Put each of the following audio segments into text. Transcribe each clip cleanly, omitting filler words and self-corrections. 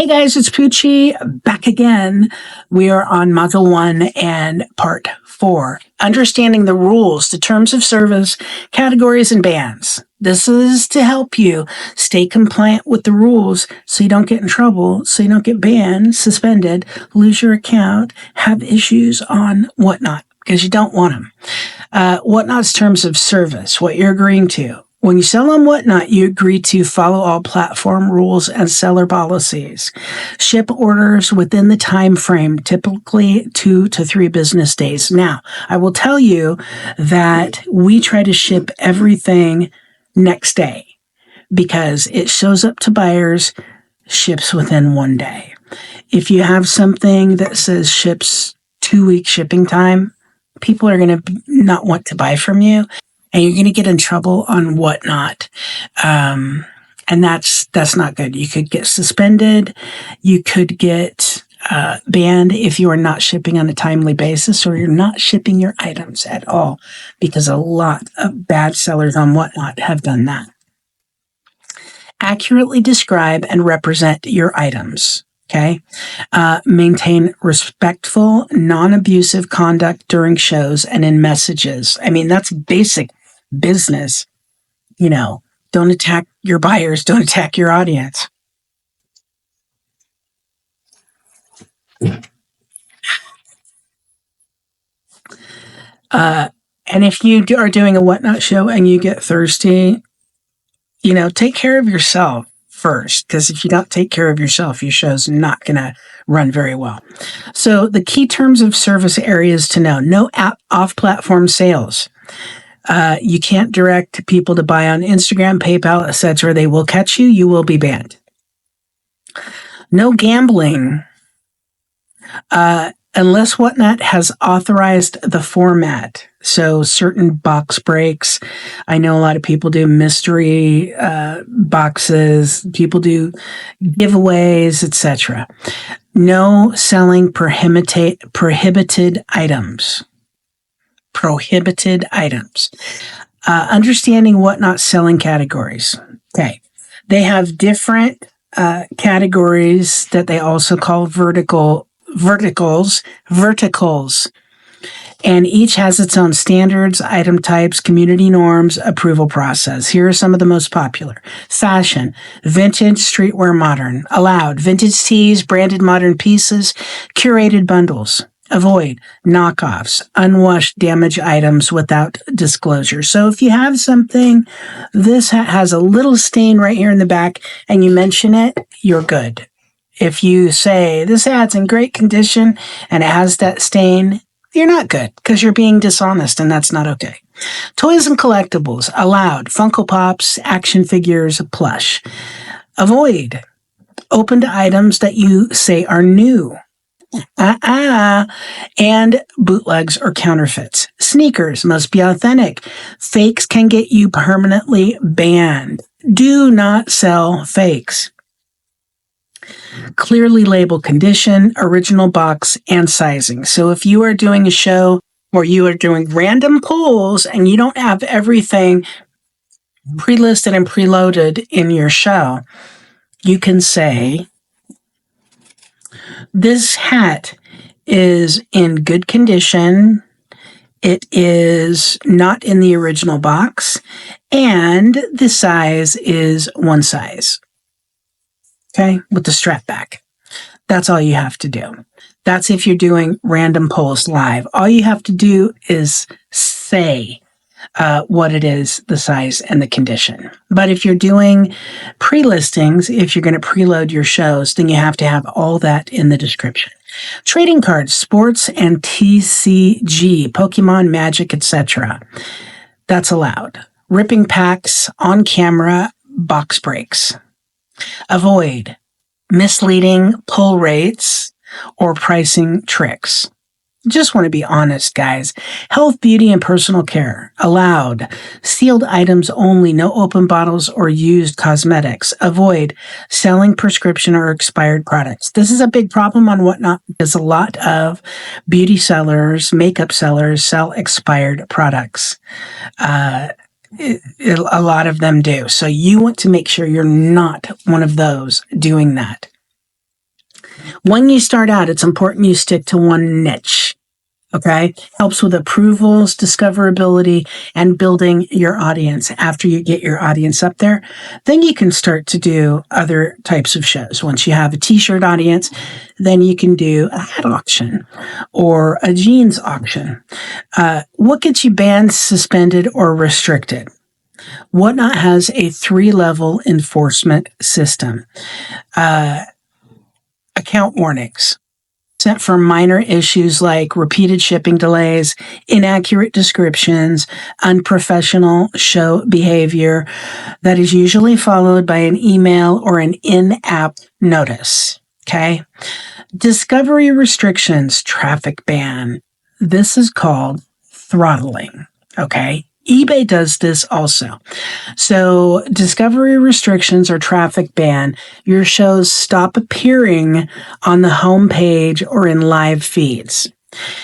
Hey guys, it's Poochie back again. We are on Module 1 and Part 4. Understanding the rules, the terms of service, categories, and bans. This is to help you stay compliant with the rules so you don't get in trouble, so you don't get banned, suspended, lose your account, have issues on WhatNot, because you don't want them. WhatNot's terms of service, what you're agreeing to. When you sell on WhatNot, you agree to follow all platform rules and seller policies. Ship orders within the time frame, typically 2 to 3 business days. Now, I will tell you that we try to ship everything next day because it shows up to buyers, ships within 1 day. If you have something that says ships 2-week shipping time, people are going to not want to buy from you. And you're going to get in trouble on WhatNot. And that's not good. You could get suspended. You could get banned if you are not shipping on a timely basis or you're not shipping your items at all, because a lot of bad sellers on WhatNot have done that. Accurately describe and represent your items. Okay. Maintain respectful, non-abusive conduct during shows and in messages. I mean, that's basic business. You know, don't attack your buyers, don't attack your audience. And if you are doing a WhatNot show and you get thirsty, you know, take care of yourself first, because if you don't take care of yourself, your show's not going to run very well. So the key terms of service areas to know: no off-platform sales. You can't direct people to buy on Instagram, PayPal, etc. They will catch you. You will be banned. No gambling. Unless WhatNot has authorized the format. So certain box breaks. I know a lot of people do mystery boxes. People do giveaways, etc. No selling prohibited items. Prohibited items. Understanding WhatNot selling categories. Okay. They have different categories that they also call verticals, and each has its own standards, item types, community norms, approval process. Here are some of the most popular: fashion, vintage, streetwear, modern. Allowed: vintage tees, branded modern pieces, curated bundles. Avoid: knockoffs, unwashed, damaged items without disclosure. So if you have something, this has a little stain right here in the back, and you mention it, you're good. If you say this ad's in great condition and it has that stain, you're not good, because you're being dishonest, and that's not okay. Toys and collectibles. Allowed: Funko Pops, action figures, plush. Avoid: opened items that you say are new. And bootlegs or counterfeits. Sneakers must be authentic. Fakes can get you permanently banned. Do not sell fakes. Clearly label condition, original box, and sizing. So if you are doing a show where you are doing random polls and you don't have everything pre-listed and preloaded in your show, you can say, this hat is in good condition. It is not in the original box, and the size is one size. Okay, with the strap back. That's all you have to do. That's if you're doing random polls live. All you have to do is say what it is, the size, and the condition. But if you're doing pre-listings, if you're going to preload your shows, then you have to have all that in the description. Trading cards, sports, and TCG, Pokemon, Magic, etc. That's allowed. Ripping packs, on camera, box breaks. Avoid: misleading pull rates or pricing tricks. Just want to be honest, guys. Health, beauty, and personal care. Allowed: sealed items only, no open bottles or used cosmetics. Avoid: selling prescription or expired products. This is a big problem on WhatNot because a lot of beauty sellers, makeup sellers sell expired products. A lot of them do. So you want to make sure you're not one of those doing that. When you start out, it's important you stick to one niche. Okay. Helps with approvals, discoverability, and building your audience. After you get your audience up there, then you can start to do other types of shows. Once you have a t-shirt audience, then you can do a hat auction or a jeans auction. What gets you banned, suspended, or restricted? WhatNot has a 3-level enforcement system. Account warnings sent for minor issues like repeated shipping delays, inaccurate descriptions, unprofessional show behavior that is usually followed by an email or an in-app notice. Okay. Discovery restrictions, traffic ban. This is called throttling. Okay. eBay does this also. So discovery restrictions or traffic ban, your shows stop appearing on the homepage or in live feeds.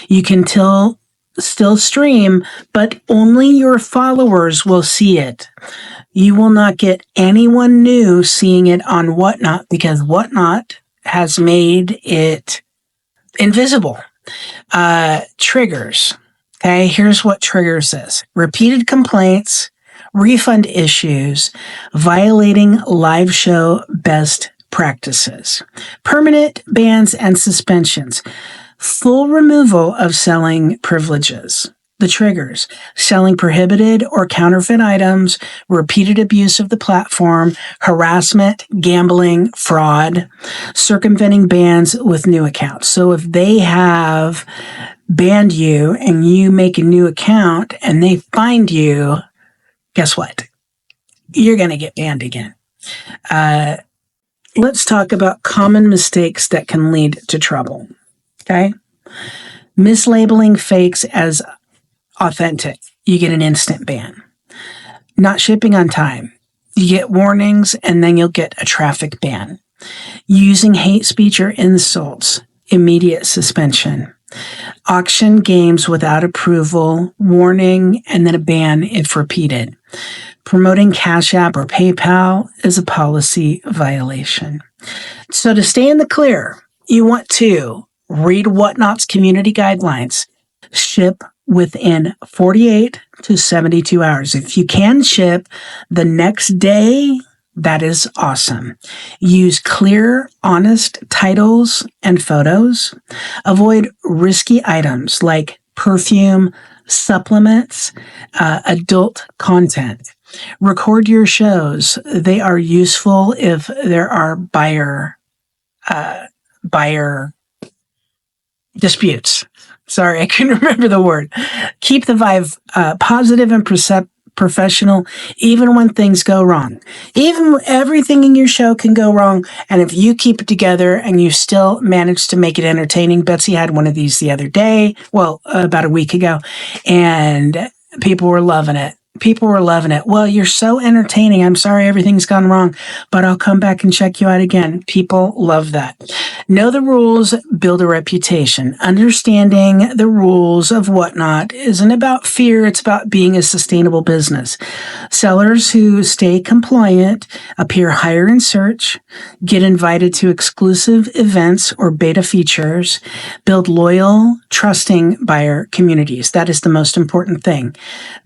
You can still stream, but only your followers will see it. You will not get anyone new seeing it on WhatNot because WhatNot has made it invisible. Triggers. Okay, here's what triggers this. Repeated complaints, refund issues, violating live show best practices, permanent bans and suspensions, full removal of selling privileges. The triggers: selling prohibited or counterfeit items, repeated abuse of the platform, harassment, gambling, fraud, circumventing bans with new accounts. So if they have banned you and you make a new account and they find you, guess what? You're going to get banned again. Let's talk about common mistakes that can lead to trouble. Okay. Mislabeling fakes as authentic. You get an instant ban. Not shipping on time. You get warnings and then you'll get a traffic ban. Using hate speech or insults. Immediate suspension. Auction games without approval, warning, and then a ban if repeated. Promoting Cash App or PayPal is a policy violation. So to stay in the clear, you want to read WhatNot's community guidelines. Ship within 48 to 72 hours. If you can ship the next day, that is awesome. Use clear, honest titles and photos. Avoid risky items like perfume, supplements, adult content. Record your shows. They are useful if there are buyer disputes. Sorry, I couldn't remember the word. Keep the vibe positive and professional, even when things go wrong. Even everything in your show can go wrong, and if you keep it together and you still manage to make it entertaining. Betsy had one of these the other day, about a week ago, and people were loving it. Well, you're so entertaining. I'm sorry everything's gone wrong, but I'll come back and check you out again. People love that. Know the rules, build a reputation. Understanding the rules of WhatNot isn't about fear. It's about being a sustainable business. Sellers who stay compliant appear higher in search, get invited to exclusive events or beta features, build loyal, trusting buyer communities. That is the most important thing.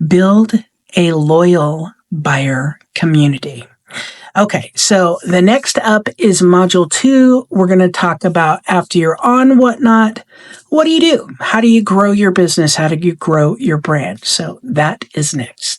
Build a loyal buyer community. Okay, so the next up is Module 2. We're going to talk about after you're on WhatNot, what do you do? How do you grow your business? How do you grow your brand? So that is next.